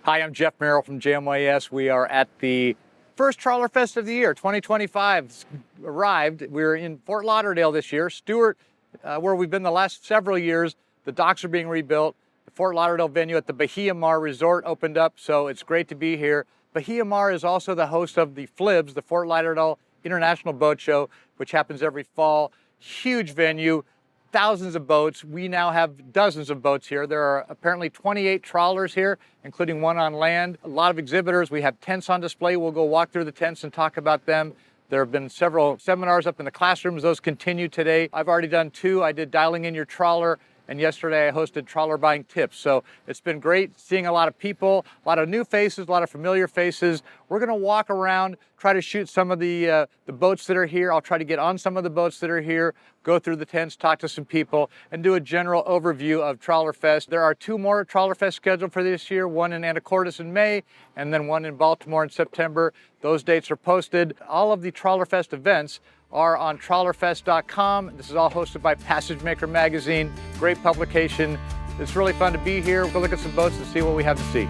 Hi, I'm Jeff Merrill from JMYS. We are at the first Trawler Fest of the year, 2025 arrived. We're in Fort Lauderdale this year. Stewart, where we've been the last several years, the docks are being rebuilt. The Fort Lauderdale venue at the Bahia Mar Resort opened up, so it's great to be here. Bahia Mar is also the host of the FLIBS, the Fort Lauderdale International Boat Show, which happens every fall. Huge venue, thousands of boats. We now have dozens of boats here. There are apparently 28 trawlers here, including one on land. A lot of exhibitors. We have tents on display. We'll go walk through the tents and talk about them. There have been several seminars up in the classrooms. Those continue today. I've already done two. I did Dialing in Your Trawler, and yesterday I hosted Trawler Buying Tips. So it's been great seeing a lot of people, a lot of new faces, a lot of familiar faces. We're gonna walk around, try to shoot some of the boats that are here. I'll try to get on some of the boats that are here, go through the tents, talk to some people, and do a general overview of Trawler Fest. There are two more Trawler Fest scheduled for this year, one in Anacortes in May, and then one in Baltimore in September. Those dates are posted. All of the Trawler Fest events are on TrawlerFest.com. This is all hosted by Passage Maker Magazine. Great publication. It's really fun to be here. We'll go look at some boats and see what we have to see.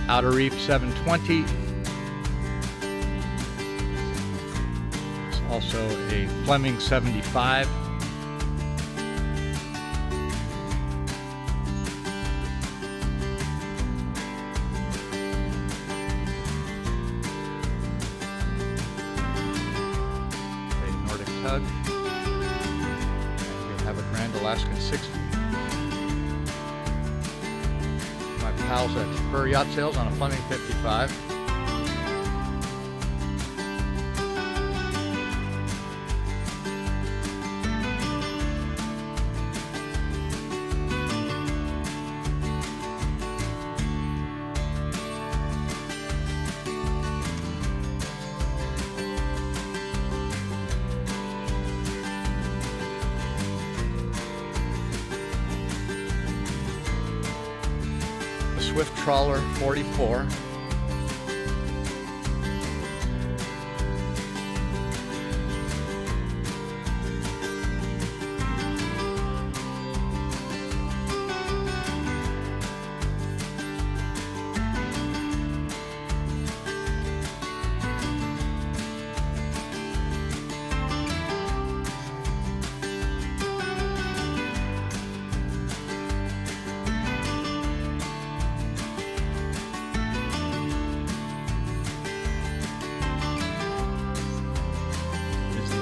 Outer Reef 720. It's also a Fleming 75. Tug. And we have a Grand Alaskan 60. My pals at Spur Yacht Sales on a Fleming 55. Swift Trawler 44.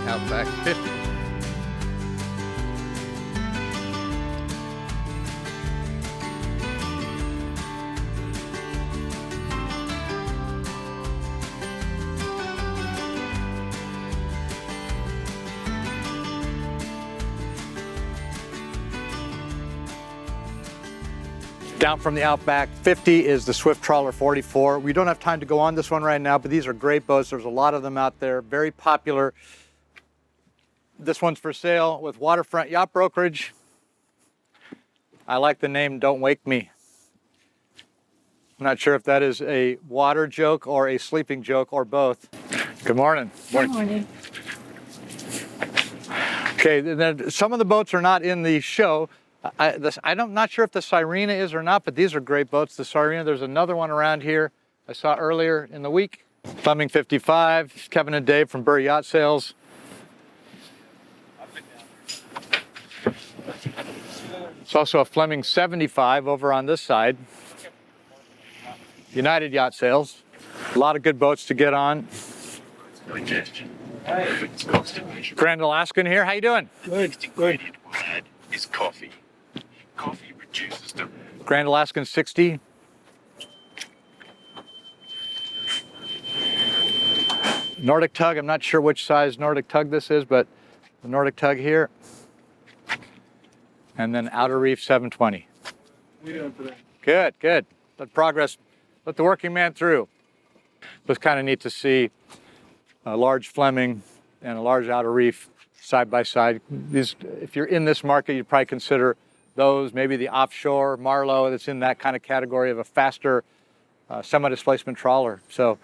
Outback 50. Down from the Outback 50 is the Swift Trawler 44. We don't have time to go on this one right now, but these are great boats. There's a lot of them out there, very popular. This one's for sale with Waterfront Yacht Brokerage. I like the name Don't Wake Me. I'm not sure if that is a water joke or a sleeping joke or both. Good morning. Good morning. Okay, then some of the boats are not in the show. I'm not sure if the Sirena is or not, but these are great boats. The Sirena, there's another one around here I saw earlier in the week. Fleming 55, Kevin and Dave from Burr Yacht Sales. It's also a Fleming 75 over on this side. United Yacht Sales. A lot of good boats to get on. Grand Alaskan here. How you doing? Good. Good. Is coffee. Coffee reduces the Grand Alaskan 60. Nordic Tug. I'm not sure which size Nordic Tug this is, but the Nordic Tug here. And then Outer Reef 720. What are you doing today? Good, good. Let progress, let the working man through. It was kind of neat to see a large Fleming and a large Outer Reef side by side. These, if you're in this market, you'd probably consider those, maybe the offshore Marlowe that's in that kind of category of a faster semi-displacement trawler. So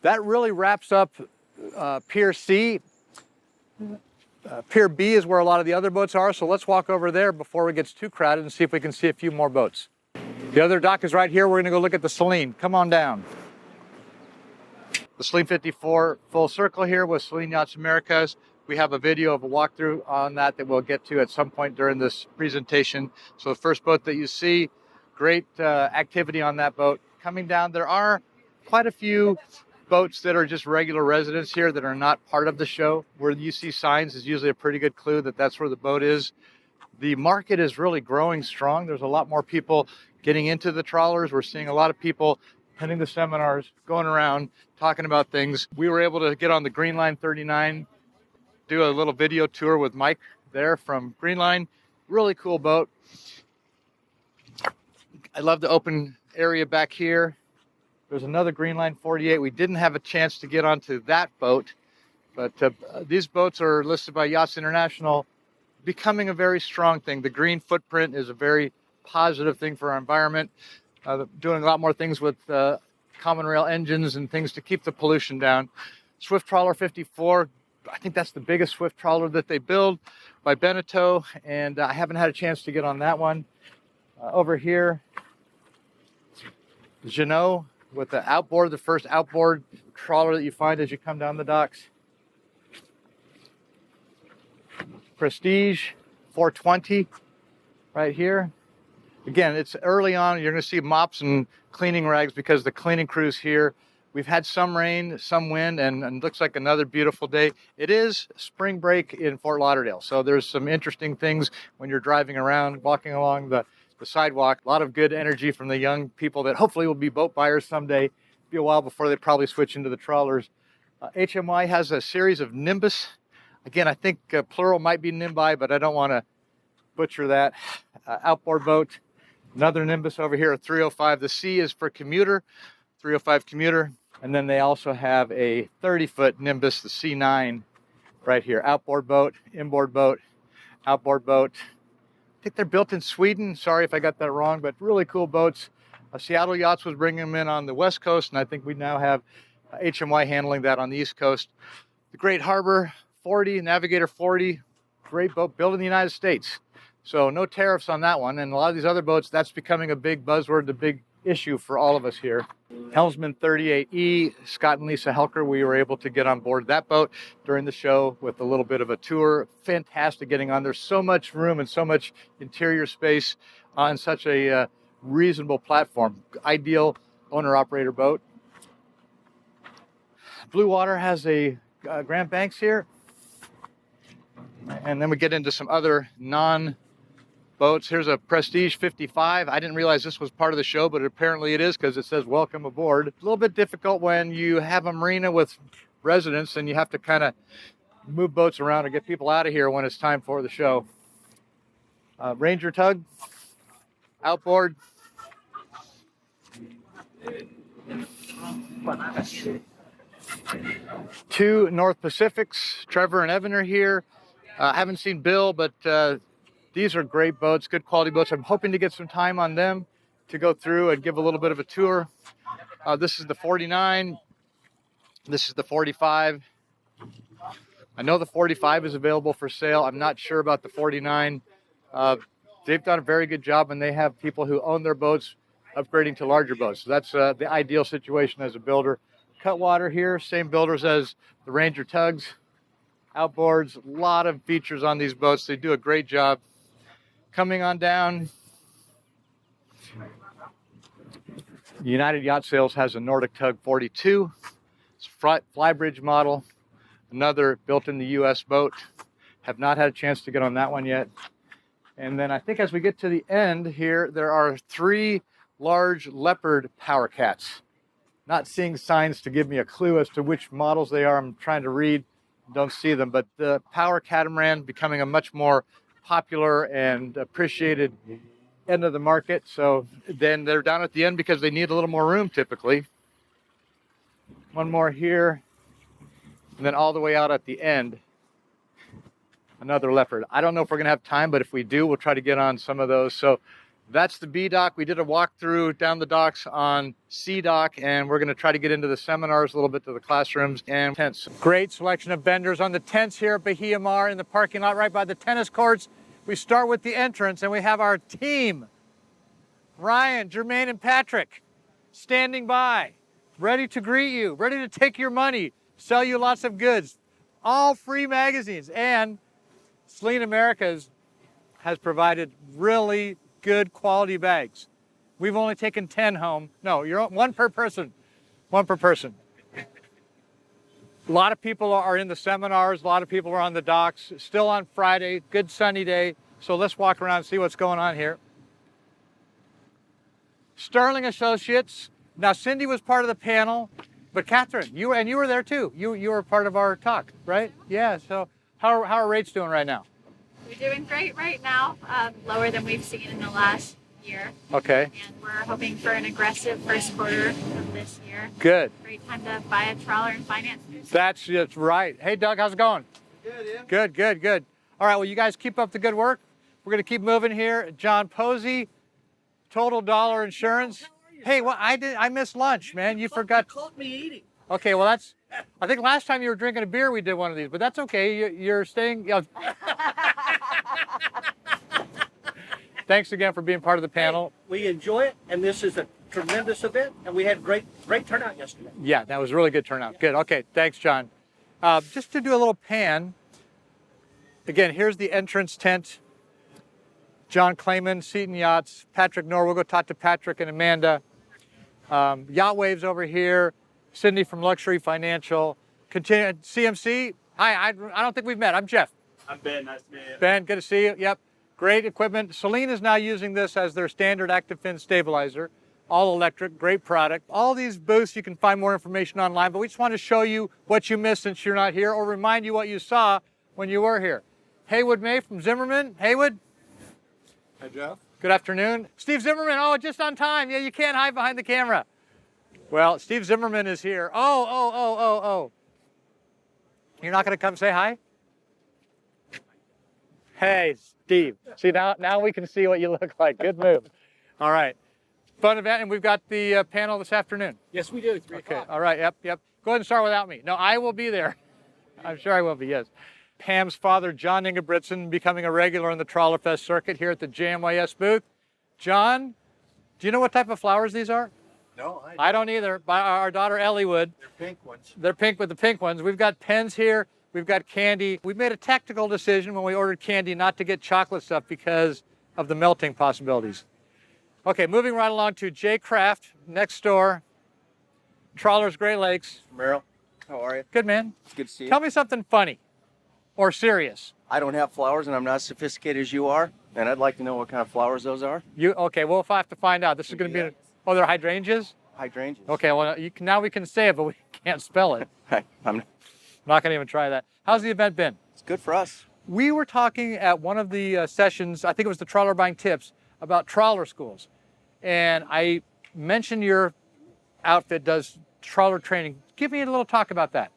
that really wraps up Pier C. Pier B is where a lot of the other boats are, so let's walk over there before it gets too crowded and see if we can see a few more boats. The other dock is right here. We're gonna go look at the Celine. Come on down. The Celine 54 full circle here with Celine Yachts Americas. We have a video of a walkthrough on that we'll get to at some point during this presentation. So the first boat that you see, great activity on that boat. Coming down, there are quite a few boats that are just regular residents here that are not part of the show. Where you see signs is usually a pretty good clue that that's where the boat is. The market is really growing strong. There's a lot more people getting into the trawlers. We're seeing a lot of people attending the seminars, going around, talking about things. We were able to get on the Green Line 39, do a little video tour with Mike there from Green Line. Really cool boat. I love the open area back here. There's another Green Line 48. We didn't have a chance to get onto that boat, but these boats are listed by Yachts International, becoming a very strong thing. The green footprint is a very positive thing for our environment. Doing a lot more things with common rail engines and things to keep the pollution down. Swift Trawler 54, I think that's the biggest Swift trawler that they build by Beneteau, and I haven't had a chance to get on that one. Over here, Jeannot with the outboard, the first outboard trawler that you find as you come down the docks. Prestige 420 right here. Again, it's early on. You're going to see mops and cleaning rags because the cleaning crew's here. We've had some rain, some wind, and looks like another beautiful day. It is spring break in Fort Lauderdale, so there's some interesting things when you're driving around, walking along the sidewalk. A lot of good energy from the young people that hopefully will be boat buyers someday. It'll be a while before they probably switch into the trawlers. HMY has a series of Nimbus. Again, I think plural might be Nimbi, but I don't want to butcher that. Outboard boat. Another Nimbus over here, a 305. The C is for commuter, 305 commuter. And then they also have a 30-foot Nimbus, the C9, right here. Outboard boat, inboard boat, outboard boat. I think they're built in Sweden. Sorry if I got that wrong, but really cool boats. Seattle Yachts was bringing them in on the West Coast, and I think we now have HMY handling that on the East Coast. The Great Harbor 40, Navigator 40, great boat built in the United States. So no tariffs on that one. And a lot of these other boats, that's becoming a big buzzword, the big issue for all of us here. Helmsman 38E, Scott and Lisa Helker, we were able to get on board that boat during the show with a little bit of a tour. Fantastic getting on. There's so much room and so much interior space on such a reasonable platform. Ideal owner-operator boat. Blue Water has a Grand Banks here. And then we get into some other boats. Here's a Prestige 55. I didn't realize this was part of the show, but apparently it is because it says welcome aboard. It's a little bit difficult when you have a marina with residents and you have to kind of move boats around and get people out of here when it's time for the show. Ranger Tug, outboard. Two North Pacifics, Trevor and Evan are here. I haven't seen Bill, but these are great boats, good quality boats. I'm hoping to get some time on them to go through and give a little bit of a tour. This is the 49. This is the 45. I know the 45 is available for sale. I'm not sure about the 49. They've done a very good job, and they have people who own their boats upgrading to larger boats. So that's the ideal situation as a builder. Cutwater here, same builders as the Ranger Tugs. Outboards, a lot of features on these boats. They do a great job. Coming on down, United Yacht Sales has a Nordic Tug 42. It's a flybridge model, another built in the U.S. boat. Have not had a chance to get on that one yet. And then I think as we get to the end here, there are 3 large Leopard Power Cats. Not seeing signs to give me a clue as to which models they are. I'm trying to read, don't see them, but the Power Catamaran becoming a much more popular and appreciated end of the market. So then they're down at the end because they need a little more room typically. One more here, and then all the way out at the end, another Leopard. I don't know if we're gonna have time, but if we do, we'll try to get on some of those. So That's the B dock. We did a walkthrough down the docks on C dock, and we're going to try to get into the seminars, a little bit to the classrooms and tents. Great selection of vendors on the tents here at Bahia Mar in the parking lot right by the tennis courts. We start with the entrance, and we have our team, Ryan, Jermaine, and Patrick, standing by, ready to greet you, ready to take your money, sell you lots of goods, all free magazines. And Celine Americas has provided really good quality bags. We've only taken 10 home. No, you're one per person. One per person. A lot of people are in the seminars. A lot of people are on the docks. Still on Friday. Good sunny day. So let's walk around and see what's going on here. Sterling Associates. Now, Cindy was part of the panel, but Catherine, you were there too. You were part of our talk, right? Yeah. So how are rates doing right now? We're doing great right now, lower than we've seen in the last year. Okay. And we're hoping for an aggressive first quarter of this year. Good. Great time to buy a trawler and finance this. That's right. Hey, Doug, how's it going? Good, yeah. Good. All right, well, you guys keep up the good work. We're going to keep moving here. John Posey, Total Dollar Insurance. Hey, well, I missed lunch, man. You forgot. Caught me eating. Okay, well, I think last time you were drinking a beer, we did one of these, but that's okay. You're staying. Thanks again for being part of the panel. We enjoy it, and this is a tremendous event, and we had great turnout yesterday. Yeah, that was a really good turnout. Good. Okay, thanks, John. Just to do a little pan. Again, here's the entrance tent. John Clayman, Seton Yachts, Patrick Knorr. We'll go talk to Patrick and Amanda. Yacht Waves over here. Cindy from Luxury Financial. Continue CMC. Hi, I don't think we've met. I'm Jeff. I'm Ben. Nice to meet you. Ben, good to see you. Yep. Great equipment. Celine is now using this as their standard active fin stabilizer. All electric, great product. All these booths, you can find more information online, but we just want to show you what you missed since you're not here, or remind you what you saw when you were here. Haywood May from Zimmerman. Haywood. Hi, Jeff. Good afternoon. Steve Zimmerman. Oh, just on time. Yeah, you can't hide behind the camera. Well, Steve Zimmerman is here. Oh. You're not going to come say hi? Hey, Steve. See, now we can see what you look like. Good move. All right. Fun event, and we've got the panel this afternoon. Yes, we do. 3 Okay. o'clock. All right. Yep. Go ahead and start without me. No, I will be there. I'm sure I will be, yes. Pam's father, John Ingebrigtsen, becoming a regular on the Trawler Fest circuit here at the JMYS booth. John, do you know what type of flowers these are? No, I don't either. By our daughter Ellie would. They're pink ones. They're pink with the pink ones. We've got pens here. We've got candy. We made a tactical decision when we ordered candy not to get chocolate stuff because of the melting possibilities. Okay, moving right along to Jay Craft, next door. Trawlers Great Lakes. Merrill, how are you? Good, man. It's good to see you. Tell me something funny or serious. I don't have flowers, and I'm not as sophisticated as you are, and I'd like to know what kind of flowers those are. Okay, we'll have to find out. This is going to be, they're hydrangeas? Hydrangeas. Okay, well, now we can say it, but we can't spell it. I'm not going to even try that. How's the event been? It's good for us. We were talking at one of the sessions, I think it was the Trawler Buying Tips, about trawler schools. And I mentioned your outfit does trawler training. Give me a little talk about that.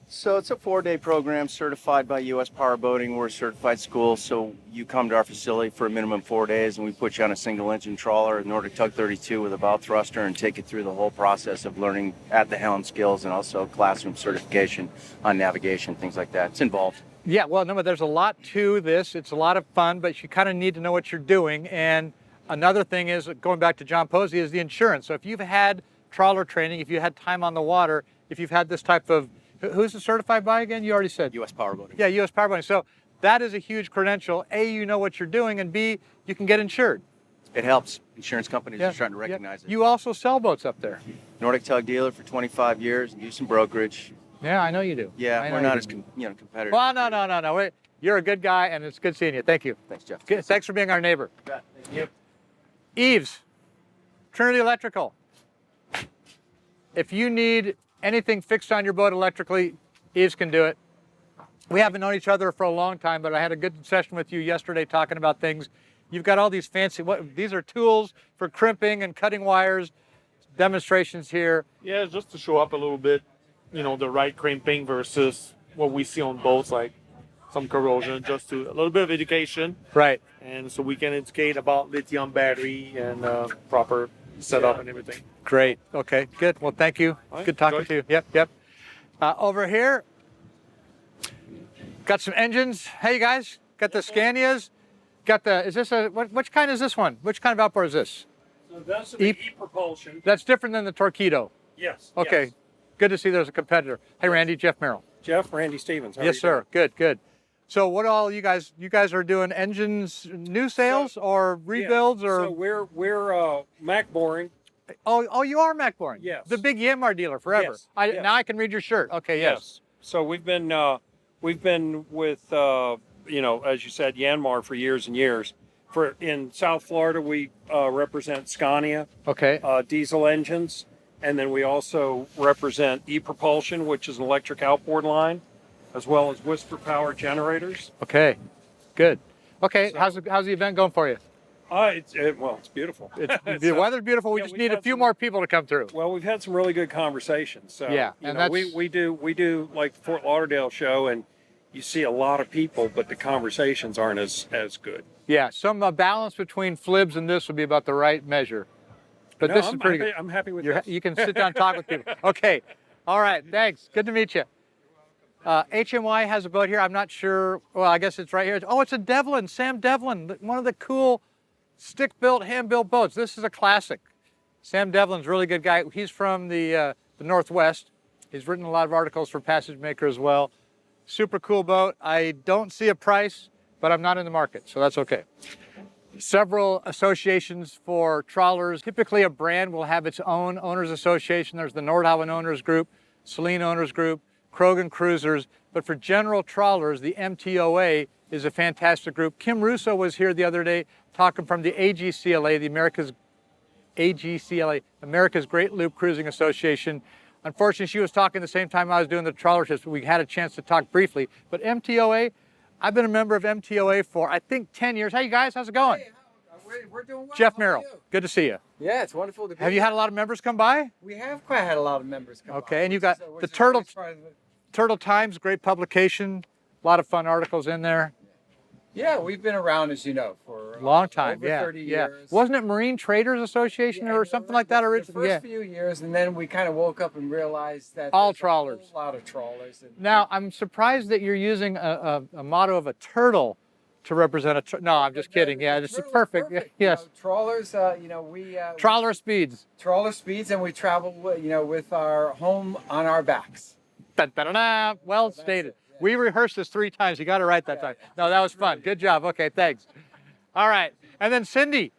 So it's a 4-day program certified by U.S. Power Boating. We're a certified school, so you come to our facility for a minimum 4 days, and we put you on a single-engine trawler, Nordic Tug 32 with a bow thruster, and take you through the whole process of learning at the helm skills and also classroom certification on navigation, things like that. It's involved. Yeah, well, no, but there's a lot to this. It's a lot of fun, but you kind of need to know what you're doing. And another thing is, going back to John Posey, is the insurance. So if you've had trawler training, if you had time on the water, if you've had this type of, who's it certified by again? You already said. U.S. Power Boating. Yeah, U.S. Power Boating. So that is a huge credential. A, you know what you're doing, and B, you can get insured. It helps. Insurance companies are starting to recognize it. You also sell boats up there. Nordic Tug dealer for 25 years, do some brokerage. Yeah, I know you do. Yeah, we're not as competitive. Well, no. Wait, you're a good guy, and it's good seeing you. Thank you. Thanks, Jeff. Good. Thanks for being our neighbor. Thank you. Eves, Trinity Electrical. If you need anything fixed on your boat electrically, Eves can do it. We haven't known each other for a long time, but I had a good session with you yesterday talking about things. You've got all these fancy, these are tools for crimping and cutting wires, demonstrations here. Yeah, just to show up a little bit, the right crimping versus what we see on boats like some corrosion, just to a little bit of education, Right. and so we can educate about lithium battery and proper setup and everything. Great. Okay. Good. Well, thank you. All right, Good talking enjoy. to you. Yep. Yep. Over here, got some engines. Hey, you guys. Got the Scanias. Got the. Is this a? Which kind is this one? Which kind of outboard is this? So that's E- the e-propulsion. That's different than the Torpedo. Yes. Okay. yes. Good to see there's a competitor. Hey, Randy. Jeff Merrill. Jeff, Randy Stevens. how are Yes, you sir. Good. Good. So, what all you guys are doing? Engines, new sales or doing? rebuilds Yeah. or? So we're Mac Boring. Oh, you are Mac Boring. Yes. The big Yanmar dealer forever. Yes, Now yes. I can read your shirt. Okay. Yes. So we've been with as you said, Yanmar for years and years. In South Florida, we represent Scania Okay. diesel engines, and then we also represent e-propulsion, which is an electric outboard line, as well as Whisper Power generators. Okay. Good. Okay. So- How's the event going for you? It's beautiful. The So- weather's beautiful. We yeah, just we've need a had few some- more people to come through. Well, we've had some really good conversations. So Yeah, you and know, that's- we do like the Fort Lauderdale show, and you see a lot of people, but the conversations aren't as good. Yeah. Some balance between FLIBS and this would be about the right measure. But No, this is I'm pretty happy, good. I'm happy with this. You can sit down and talk with people. Okay. All right. Thanks. Good to meet you. HMY has a boat here. I'm not sure. Well, I guess it's right here. Oh, it's a Devlin, Sam Devlin, one of the cool stick-built, hand-built boats. This is a classic. Sam Devlin's a really good guy. He's from the Northwest. He's written a lot of articles for Passage Maker as well. Super cool boat. I don't see a price, but I'm not in the market, so that's okay. Several associations for trawlers. Typically, a brand will have its own owners association. There's the Nordhaven Owners Group, Celine Owners Group, Krogan Cruisers. But for general trawlers, the MTOA is a fantastic group. Kim Russo was here the other day talking from the AGCLA, the America's Great Loop Cruising Association. Unfortunately, she was talking the same time I was doing the TrawlerFest. We had a chance to talk briefly. But MTOA, I've been a member of MTOA for, I think, 10 years. Hey, you guys, how's it going? Hey, we're doing well. Jeff How are Merrill, you? good to see you. Yeah, it's wonderful to be Have you here. had a lot of members come by? We have quite had a lot of members come Okay, by, and you've which got is, the which is Turtle- nice part of it. Turtle Times, great publication. A lot of fun articles in there. Yeah, we've been around, as you know, for Long time, over yeah. 30 yeah. years. Wasn't it Marine Traders Association Yeah, or something like that the originally? first Yeah. few years, and then we kind of woke up and realized that All there's trawlers. a whole lot of trawlers. And Now, I'm surprised that you're using a motto of a turtle to represent a. No, I'm just kidding. Yeah, this is turtle's perfect. You Yes. know, trawlers, we Trawler speeds. trawler speeds, and we travel, with our home on our backs. Da-da-da-da. Well that's stated. it, yeah. We rehearsed this 3 times. You got it right that time. No, that was fun. Good job. Okay, thanks. All right. And then Cindy,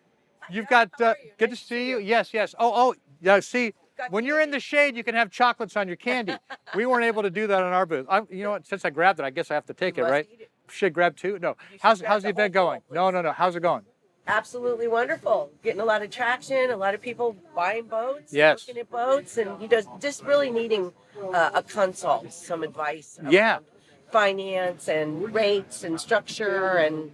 you've got, good to see you. Yes, yes. Oh, yeah, see, when you're in the shade, you can have chocolates on your candy. We weren't able to do that on our booth. You know what? Since I grabbed it, I guess I have to take it, right? Should I grab 2? No. How's grab the the event whole going? bowl, No. How's it going? Absolutely wonderful. Getting a lot of traction, a lot of people buying boats, Yes. looking at boats, and just really needing a consult, some advice. Yeah. around Finance and rates and structure and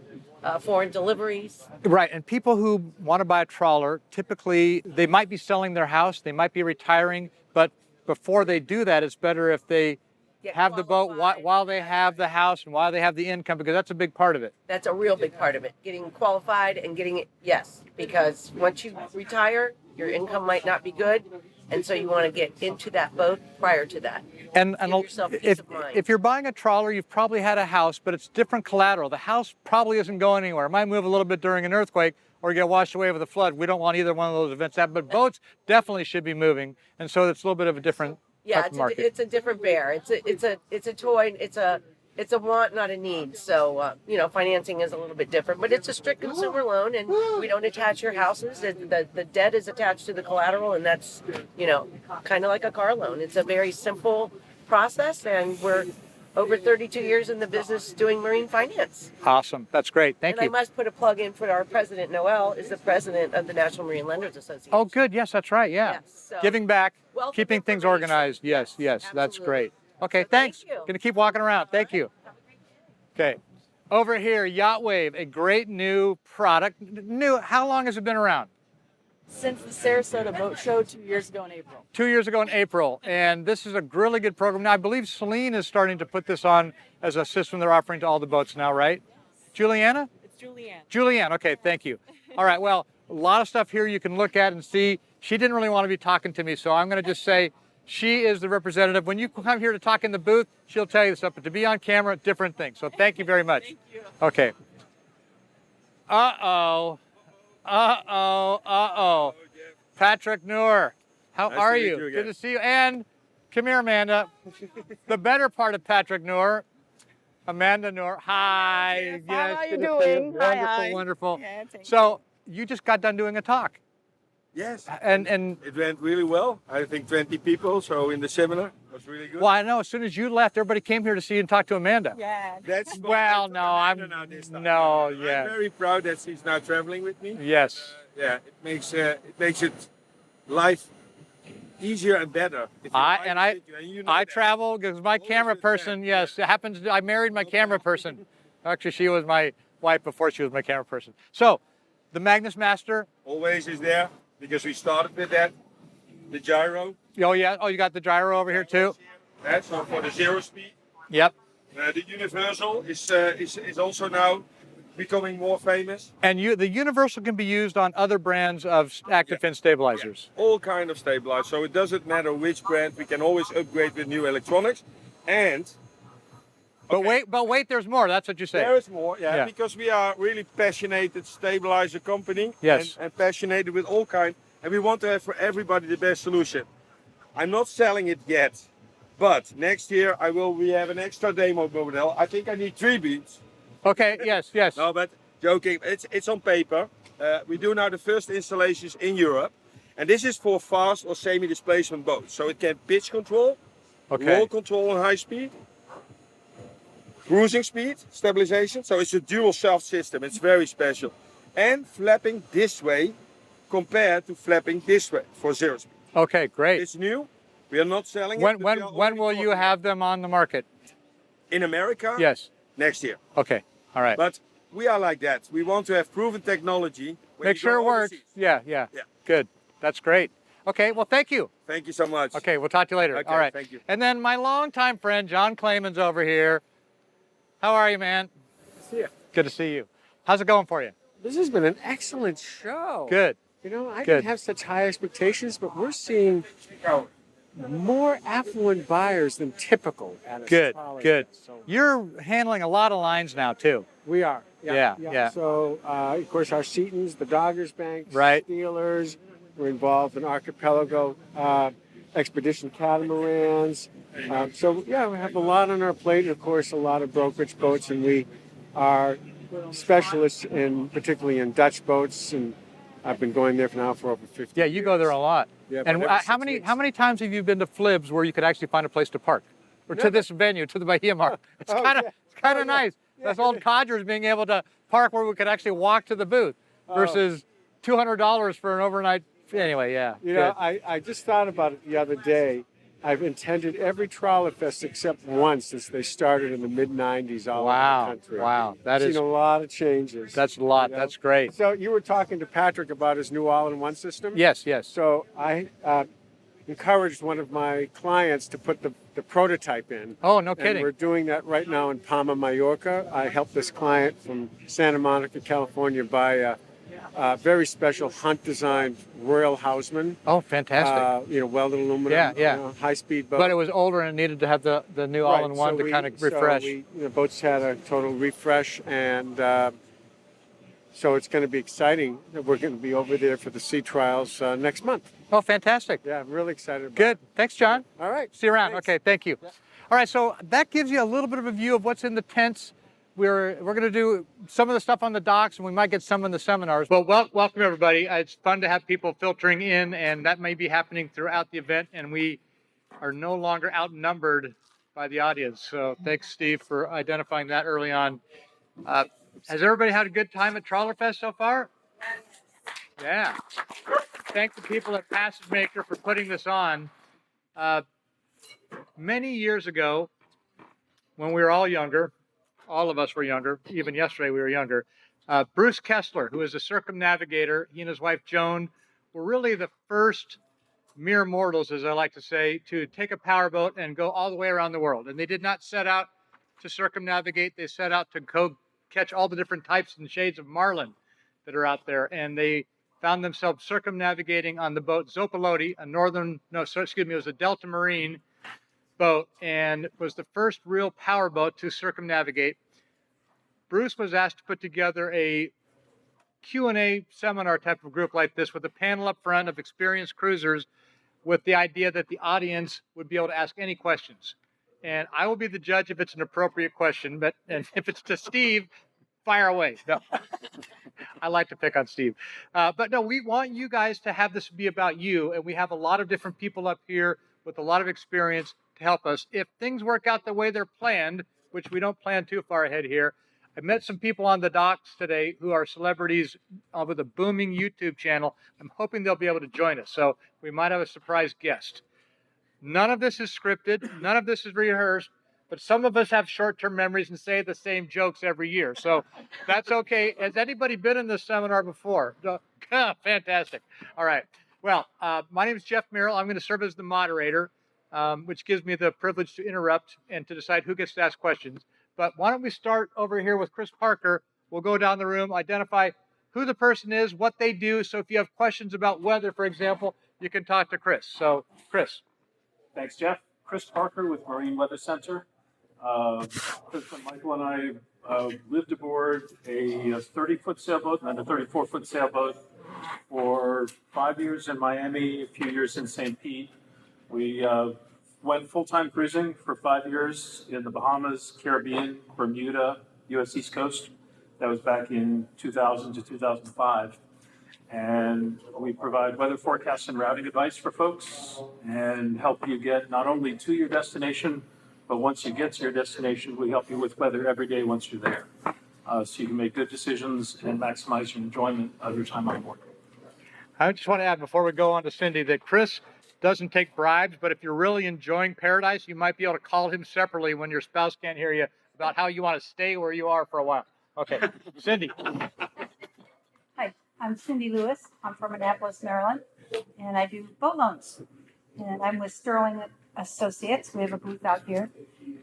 foreign deliveries. Right, and people who want to buy a trawler, typically they might be selling their house, they might be retiring, but before they do that, it's better if they Get have the boat qualified. while they have the house and while they have the income, because that's a big part of it. That's a real big part of it. Getting qualified and getting it, yes, because once you retire, your income might not be good. And so you want to get into that boat prior to that. And Give yourself peace if, of mind. if you're buying a trawler, you've probably had a house, but it's different collateral. The house probably isn't going anywhere. It might move a little bit during an earthquake or get washed away with a flood. We don't want either one of those events to happen, but boats definitely should be moving. And so it's a little bit of a different Yeah, type of market. it's a different bear. It's a toy. It's a want, not a need. So financing is a little bit different, but it's a strict consumer loan, and we don't attach your houses. The debt is attached to the collateral, and that's kind of like a car loan. It's a very simple process, and we're over 32 years in the business doing marine finance. Awesome. That's great. Thank And I you. must put a plug in for our president, Noel, is the president of the National Marine Lenders Association. Oh, good. Yes, that's right. Yeah. Yes, so- Giving back, Wealth of keeping things information. organized. Yes, that's Absolutely. great. Okay, So thanks. thank you. Gonna keep walking around. Thank you. Okay. Over here, Yacht Wave, a great new product. New, how long has it been around? Since the Sarasota Boat Show 2 years ago in April. 2 years ago in April, and this is a really good program. Now, I believe Celine is starting to put this on as a system they're offering to all the boats now, right? Juliana? It's Julianne. Julianne, okay, thank you. All right, well, a lot of stuff here you can look at and see. She didn't really want to be talking to me, so I'm going to just say she is the representative. When you come here to talk in the booth, she'll tell you this stuff, but to be on camera, different thing. So thank you very much. Thank you. Okay. Uh-oh. Uh-oh. Uh-oh. Patrick Noor, how Nice are to meet you? you again. Good to see you. And come here, Amanda. The better part of Patrick Noor, Amanda Noor. Hi. How are you good to see you. doing? Wonderful, Hi. wonderful. Yeah, thank So you just got done doing a talk. Yes. And It went really well. I think 20 people, so in the seminar. It was really good. well, I know as soon as you left, everybody came here to see you and talk to Amanda. Yeah. That's Well, no, I'm no, yeah. I'm very proud that she's now traveling with me. Yes. Yeah, it makes it life easier and better. If you I like and it, I and you know I that. travel because my Always camera with person, that, yes, it happens. I married my camera person. Actually, she was my wife before she was my camera person. So, the Magnus Master. Always is there because we started with that. The gyro. Oh yeah. Oh, you got the gyro over here too. That's so for the 0 speed. Yep. The universal is also now becoming more famous. And the universal can be used on other brands of active fin stabilizers. All kind of stabilizers. So it doesn't matter which brand. We can always upgrade with new electronics. And But wait, there's more. That's what you say. there is more, Yeah. because we are really passionate stabilizer company. Yes. And passionate with all kind. And we want to have for everybody the best solution. I'm not selling it yet, but next year we have an extra demo model. I think I need 3 beats. Okay. Yes. Yes. No, but joking. It's on paper. We do now the first installations in Europe, and this is for fast or semi-displacement boats. So it can pitch control, Okay. roll control on high speed, cruising speed, stabilization. So it's a dual shaft system. It's very special, and flapping this way compared to flapping this way for 0 speed. Okay. Great. It's new. We are not selling it. When but we are when already will you talking have them on the market? in America? Yes. Next year. Okay. All right. But we are like that. We want to have proven technology. when Make you go sure it works. overseas. Yeah. Yeah. Yeah. Good. That's great. Okay. Well, thank you. Thank you so much. Okay. We'll talk to you later. Okay, All right. thank you. And then my longtime friend John Clayman's over here. How are you, man? See ya. Good to see you. How's it going for you? This has been an excellent show. Good. You know, I Good. didn't have such high expectations, but we're seeing more affluent buyers than typical at a Good. TrawlerFest. Good. So You're handling a lot of lines now too. we are. Yeah. So, of course, our Setons, the Doggers Banks, Right. Steelers, we're involved in Archipelago expedition catamarans. So, yeah, we have a lot on our plate, and of course, a lot of brokerage boats, and we are specialists particularly in Dutch boats, and I've been going there now for over 50 Yeah, you go there a lot. Yeah, And about every how 6 many weeks. how many times have you been to FLIBS where you could actually find a place to park, or to Never. this venue, to the Bahia Mar? It's Oh, kind of yeah. it's kind Oh, of yeah. nice. That's old codgers being able to park where we could actually walk to the booth Oh. versus $200 for an overnight. Anyway, yeah. You know, good. I just thought about it the other day. I've attended every TrawlerFest except one since they started in the mid-'90s all Wow, over the country. wow, that I've is seen a lot of changes. that's a lot. you know? That's great. So you were talking to Patrick about his new all-in-one system? Yes, yes. So I encouraged one of my clients to put the prototype in. Oh, no And kidding. we're doing that right now in Palma, Mallorca. I helped this client from Santa Monica, California, buy a very special hunt-designed Royal Houseman. Oh, fantastic. Welded aluminum. Yeah. High-speed boat. But it was older and it needed to have the new Right, all-in-one so to kind of refresh. So boats had a total refresh, and so it's going to be exciting. We're going to be over there for the sea trials next month. Oh, fantastic. Yeah, I'm really excited about Good. Thanks, John. it. All right. See you around. Thanks. Okay, thank you. All right, so that gives you a little bit of a view of what's in the tents. We're going to do some of the stuff on the docks, and we might get some in the seminars. Well, welcome everybody. It's fun to have people filtering in, and that may be happening throughout the event, and we are no longer outnumbered by the audience. So thanks, Steve, for identifying that early on. Has everybody had a good time at TrawlerFest so far? Yeah. Thank the people at Passage Maker for putting this on. Many years ago, when we were all younger, all of us were younger, even yesterday we were younger, Bruce Kessler, who is a circumnavigator, he and his wife Joan were really the first mere mortals, as I like to say, to take a powerboat and go all the way around the world. And they did not set out to circumnavigate. They set out to go catch all the different types and shades of marlin that are out there. And they found themselves circumnavigating on the boat Zopaloti, it was a Delta Marine boat, and it was the first real power boat to circumnavigate. Bruce was asked to put together a Q&A seminar type of group like this with a panel up front of experienced cruisers with the idea that the audience would be able to ask any questions. And I will be the judge if it's an appropriate question, and if it's to Steve, fire away. No, I like to pick on Steve. But no, we want you guys to have this be about you, and we have a lot of different people up here with a lot of experience to help us. If things work out the way they're planned, which we don't plan too far ahead here, I met some people on the docks today who are celebrities with a booming YouTube channel. I'm hoping they'll be able to join us. So we might have a surprise guest. None of this is scripted. None of this is rehearsed. But some of us have short-term memories and say the same jokes every year. So that's okay. Has anybody been in this seminar before? No. Fantastic. All right. Well, my name is Jeff Merrill. I'm going to serve as the moderator, which gives me the privilege to interrupt and to decide who gets to ask questions. But why don't we start over here with Chris Parker. We'll go down the room, identify who the person is, what they do. So if you have questions about weather, for example, you can talk to Chris. So, Chris. Thanks, Jeff. Chris Parker with Marine Weather Center. Chris and Michael and I lived aboard a 30-foot sailboat and a 34-foot sailboat for 5 years in Miami, a few years in St. Pete. We went full-time cruising for 5 years in the Bahamas, Caribbean, Bermuda, U.S. East Coast. That was back in 2000 to 2005. And we provide weather forecasts and routing advice for folks and help you get not only to your destination, but once you get to your destination, we help you with weather every day once you're there. So you can make good decisions and maximize your enjoyment of your time on board. I just want to add before we go on to Cindy that Chris doesn't take bribes, but if you're really enjoying paradise, you might be able to call him separately when your spouse can't hear you about how you want to stay where you are for a while. Okay, Cindy. Hi, I'm Cindy Lewis. I'm from Annapolis, Maryland, and I do boat loans. And I'm with Sterling Associates. We have a booth out here,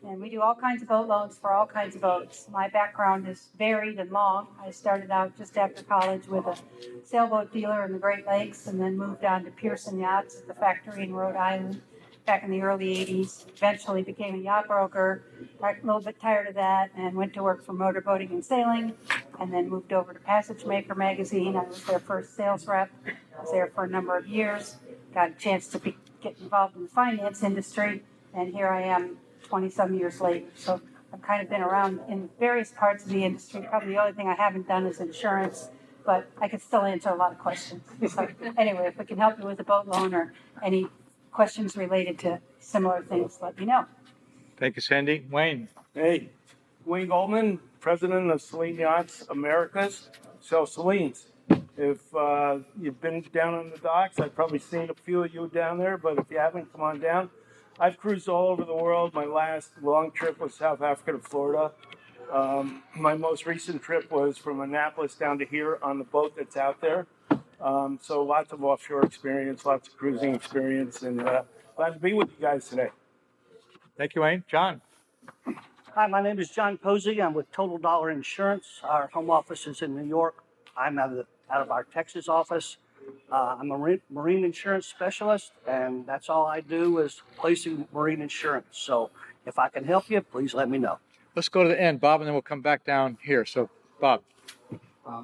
and we do all kinds of boat loans for all kinds of boats. My background is varied and long. I started out just after college with a sailboat dealer in the Great Lakes, and then moved on to Pearson Yachts at the factory in Rhode Island back in the early 80s. Eventually became a yacht broker, got a little bit tired of that, and went to work for Motorboating and Sailing, and then moved over to Passage Maker magazine. I was their first sales rep. I was there for a number of years. Got a chance to get involved in the finance industry, and here I am 20-some years later. So I've kind of been around in various parts of the industry. Probably the only thing I haven't done is insurance, but I could still answer a lot of questions. So anyway, if we can help you with a boat loan or any questions related to similar things, let me know. Thank you, Cindy. Wayne. Hey, Wayne Goldman, president of Celine Yachts Americas. So Celine's, if you've been down on the docks, I've probably seen a few of you down there, but if you haven't, come on down. I've cruised all over the world. My last long trip was South Africa to Florida. My most recent trip was from Annapolis down to here on the boat that's out there. So lots of offshore experience, lots of cruising experience, and glad to be with you guys today. Thank you, Wayne. John. Hi, my name is John Posey. I'm with Total Dollar Insurance. Our home office is in New York. I'm out of our Texas office. I'm a marine insurance specialist, and that's all I do is placing marine insurance. So if I can help you, please let me know. Let's go to the end, Bob, and then we'll come back down here. So, Bob.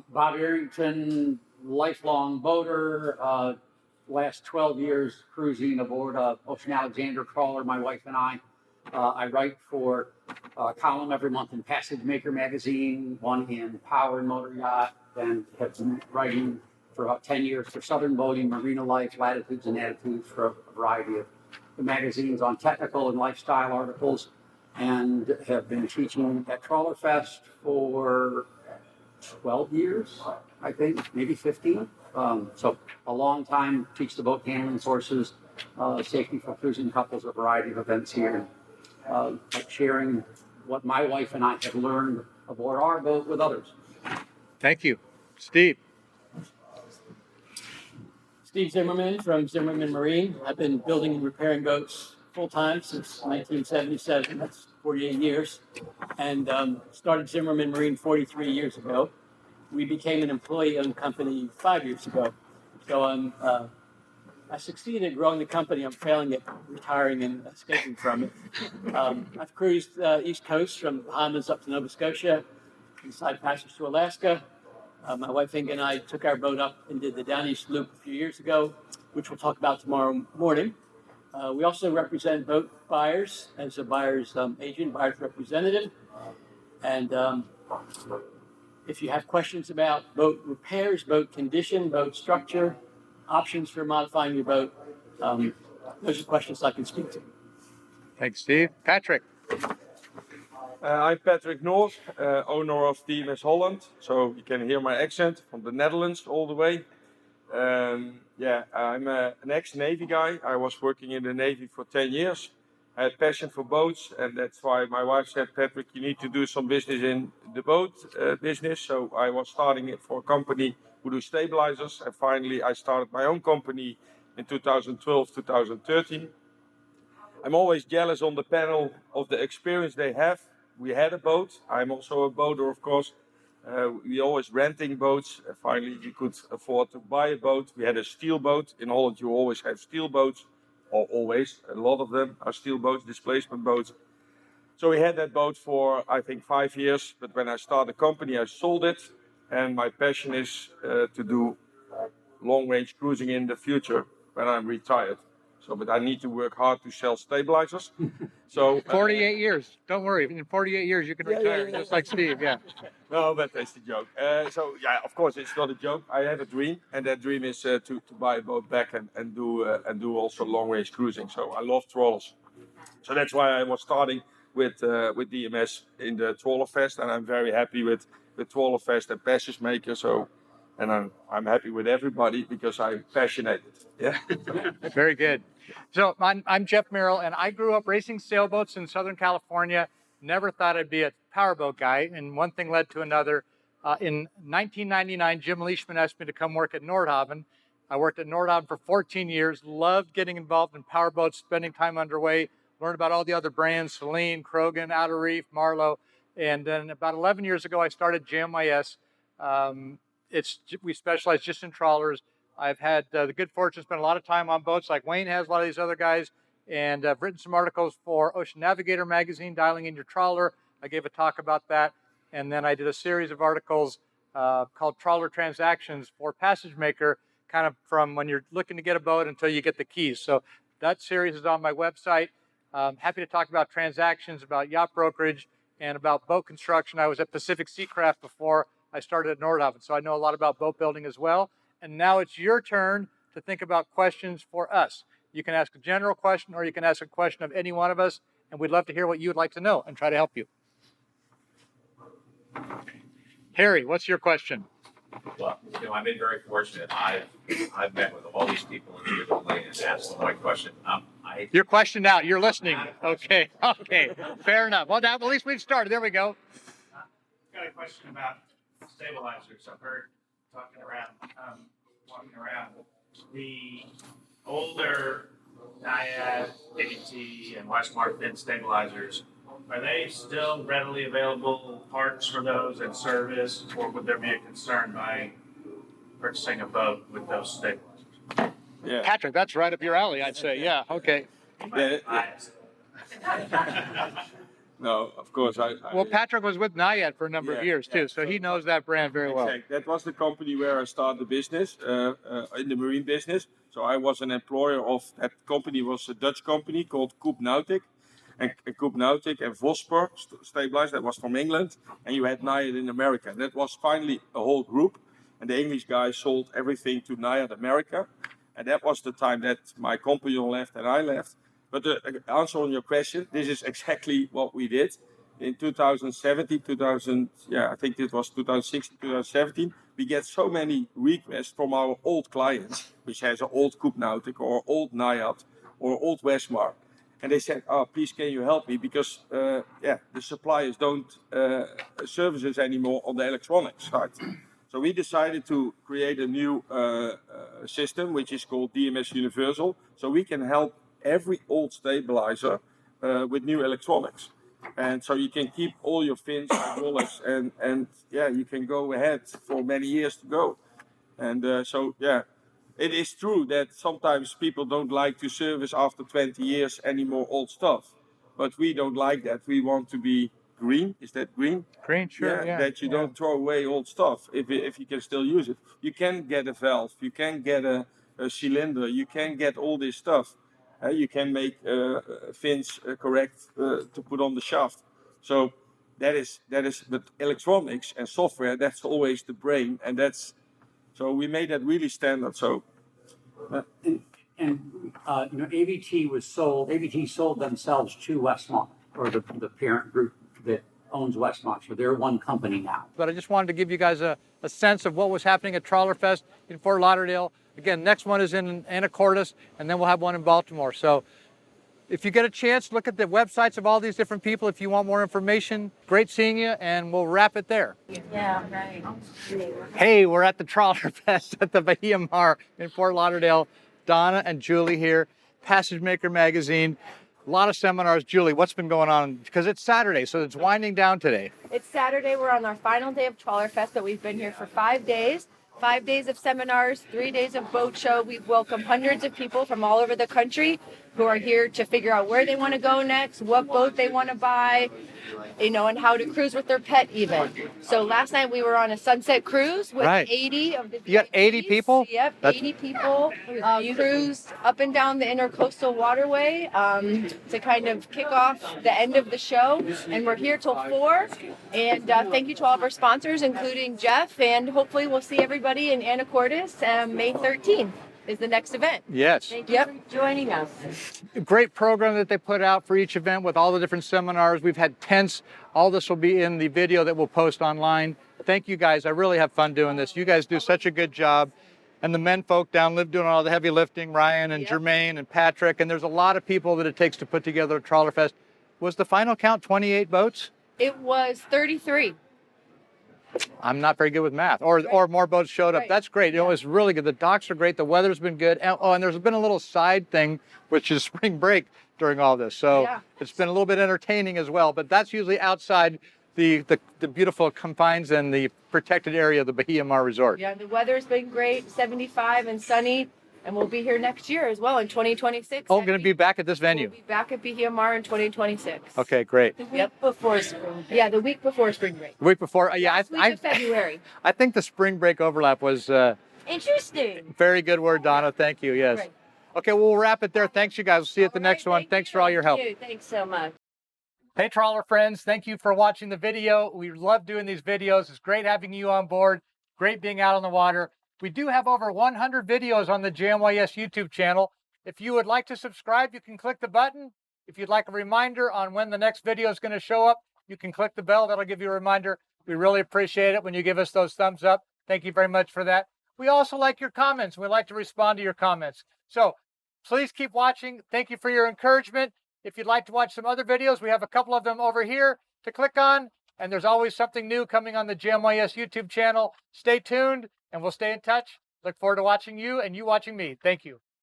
Bob Arrington, lifelong boater, last 12 years cruising aboard Ocean Alexander trawler, my wife and I. I write for a column every month in Passage Maker magazine, one in Power and Motor Yacht, and have been writing for about 10 years for Southern Boating, Marina Life, Latitudes and Attitudes for a variety of the magazines on technical and lifestyle articles, and have been teaching at Trawler Fest for 12 years, I think, maybe 15. So a long time, teach the boat handling courses, safety for cruising couples, a variety of events here, sharing what my wife and I have learned aboard our boat with others. Thank you. Steve. Steve Zimmerman from Zimmerman Marine. I've been building and repairing boats full-time since 1977. That's 48 years. And started Zimmerman Marine 43 years ago. We became an employee-owned company 5 years ago. So I succeeded at growing the company. I'm failing at retiring and escaping from it. I've cruised East Coast from Bahamas up to Nova Scotia, inside Passage to Alaska. My wife Inga and I took our boat up and did the Down East Loop a few years ago, which we'll talk about tomorrow morning. We also represent boat buyers as a buyer's agent, buyer's representative. And if you have questions about boat repairs, boat condition, boat structure, options for modifying your boat, those are questions I can speak to. Thanks, Steve. Patrick. I'm Patrick Noor, owner of TMS Holland. So you can hear my accent from the Netherlands all the way. I'm an ex-Navy guy. I was working in the Navy for 10 years. I had passion for boats, and that's why my wife said, Patrick, you need to do some business in the boat business. So I was starting it for a company who do stabilizers, and finally I started my own company in 2012, 2013. I'm always jealous on the panel of the experience they have. We had a boat. I'm also a boater, of course. We always renting boats. Finally, we could afford to buy a boat. We had a steel boat. In Holland, you always have steel boats, or always. A lot of them are steel boats, displacement boats. So we had that boat for, I think, 5 years. But when I started the company, I sold it. And my passion is to do long-range cruising in the future when I'm retired. So, but I need to work hard to sell stabilizers. So 48 years. Don't worry. In 48 years, you can retire just like Steve. Yeah. No, but that's the joke. Of course, it's not a joke. I have a dream, and that dream is to buy a boat back and do also long-range cruising. So I love trawlers. So that's why I was starting with DMS in the Trawler Fest, and I'm very happy with Trawler Fest and Passage Maker. So, and I'm happy with everybody because I'm passionate. Yeah. Very good. So I'm Jeff Merrill, and I grew up racing sailboats in Southern California. Never thought I'd be a powerboat guy, and one thing led to another. In 1999, Jim Leishman asked me to come work at Nordhaven. I worked at Nordhaven for 14 years, loved getting involved in powerboats, spending time underway, learned about all the other brands, Celine, Krogan, Outer Reef, Marlowe. And then about 11 years ago, I started JMYS. We specialize just in trawlers. I've had the good fortune to spend a lot of time on boats like Wayne has, a lot of these other guys, and I've written some articles for Ocean Navigator magazine, Dialing in Your Trawler. I gave a talk about that, and then I did a series of articles called Trawler Transactions for Passage Maker, kind of from when you're looking to get a boat until you get the keys. So that series is on my website. Happy to talk about transactions, about yacht brokerage, and about boat construction. I was at Pacific Seacraft before I started at Nordhaven, so I know a lot about boat building as well. And now it's your turn to think about questions for us. You can ask a general question, or you can ask a question of any one of us, and we'd love to hear what you would like to know and try to help you. Harry, what's your question? Well, I've been very fortunate. I've met with all these people individually and asked them my question. Your question now. You're listening. Okay. Fair enough. Well, now at least we've started. There we go. I've got a question about stabilizers. I've heard walking around, the older Naiad, Dignity, and Westmark fin stabilizers, are they still readily available parts for those and service, or would there be a concern by purchasing a boat with those stabilizers? Yeah. Patrick, that's right up your alley, I'd say. Yeah, okay. No, of course. Well, Patrick was with Naiad for a number of years, too, so he knows that brand very well. That was the company where I started the business, in the marine business. So I was an employer of that company. Was a Dutch company called Koop Nautic. And Koop Nautic and Vosper Stabilized, that was from England. And you had Naiad in America. And that was finally a whole group. And the English guys sold everything to Naiad America. And that was the time that my compagnon left and I left. But the answer on your question, this is exactly what we did. In 2017, I think it was 2016, 2017, we get so many requests from our old clients, which has an old Koop Nautic or old Naiad or old Westmark. And they said, please can you help me? Because the suppliers don't service us anymore on the electronics side. So we decided to create a new system, which is called DMS Universal. So we can help every old stabilizer with new electronics. And so you can keep all your fins, hydraulics, and yeah, you can go ahead for many years to go. And so, yeah, it is true that sometimes people don't like to service after 20 years any more old stuff. But we don't like that. We want to be green. Is that green? Green, sure, yeah. That you don't throw away old stuff if you can still use it. You can get a valve. You can get a cylinder. You can get all this stuff. You can make fins correct to put on the shaft. So that is, but electronics and software, that's always the brain. And so we made that really standard. So. AVT sold themselves to Westmont, or the parent group that owns Westmont. So they're one company now. But I just wanted to give you guys a sense of what was happening at Trawler Fest in Fort Lauderdale. Again, next one is in Anacortes, and then we'll have one in Baltimore. So if you get a chance, look at the websites of all these different people if you want more information. Great seeing you, and we'll wrap it there. Yeah, right. Hey, we're at the Trawler Fest at the Bahia Mar in Fort Lauderdale. Donna and Julie here, Passage Maker Magazine. A lot of seminars. Julie, what's been going on? Because it's Saturday, so it's winding down today. It's Saturday. We're on our final day of Trawler Fest, but we've been here for 5 days. 5 days of seminars, 3 days of boat show. We've welcomed hundreds of people from all over the country who are here to figure out where they want to go next, what boat they want to buy, and how to cruise with their pet even. So last night we were on a sunset cruise with 80 of the VIPs. You got 80 people? Yep, 80 people cruised up and down the intercoastal waterway to kind of kick off the end of the show. And we're here till 4. And thank you to all of our sponsors, including Jeff. And hopefully we'll see everybody in Anacortes May 13th. Is the next event. Yes. Thank you for joining us. Great program that they put out for each event with all the different seminars. We've had tents. All this will be in the video that we'll post online. Thank you guys. I really have fun doing this. You guys do such a good job. And the men folk down live doing all the heavy lifting, Ryan and Jermaine and Patrick. And there's a lot of people that it takes to put together a Trawler Fest. Was the final count 28 boats? It was 33. I'm not very good with math. Or more boats showed up. That's great. It was really good. The docks are great. The weather's been good. And there's been a little side thing, which is spring break during all this. So it's been a little bit entertaining as well. But that's usually outside the beautiful confines and the protected area of the Bahia Mar Resort. Yeah, the weather's been great, 75 and sunny. And we'll be here next year as well in 2026. Oh, going to be back at this venue. We'll be back at Bahia Mar in 2026. Okay, great. The week before spring break. Yeah, the week before spring break. The week before, Last week of February. I think the spring break overlap was Interesting. very good word, Donna. Thank you. Yes. Great. Okay, well, we'll wrap it there. Thanks, you guys. We'll see you at the next one. Thanks for all your help. Thanks so much. Hey, trawler friends. Thank you for watching the video. We love doing these videos. It's great having you on board. Great being out on the water. We do have over 100 videos on the JMYS YouTube channel. If you would like to subscribe, you can click the button. If you'd like a reminder on when the next video is going to show up, you can click the bell. That'll give you a reminder. We really appreciate it when you give us those thumbs up. Thank you very much for that. We also like your comments. We like to respond to your comments. So please keep watching. Thank you for your encouragement. If you'd like to watch some other videos, we have a couple of them over here to click on. And there's always something new coming on the JMYS YouTube channel. Stay tuned. And we'll stay in touch. Look forward to watching you and you watching me. Thank you.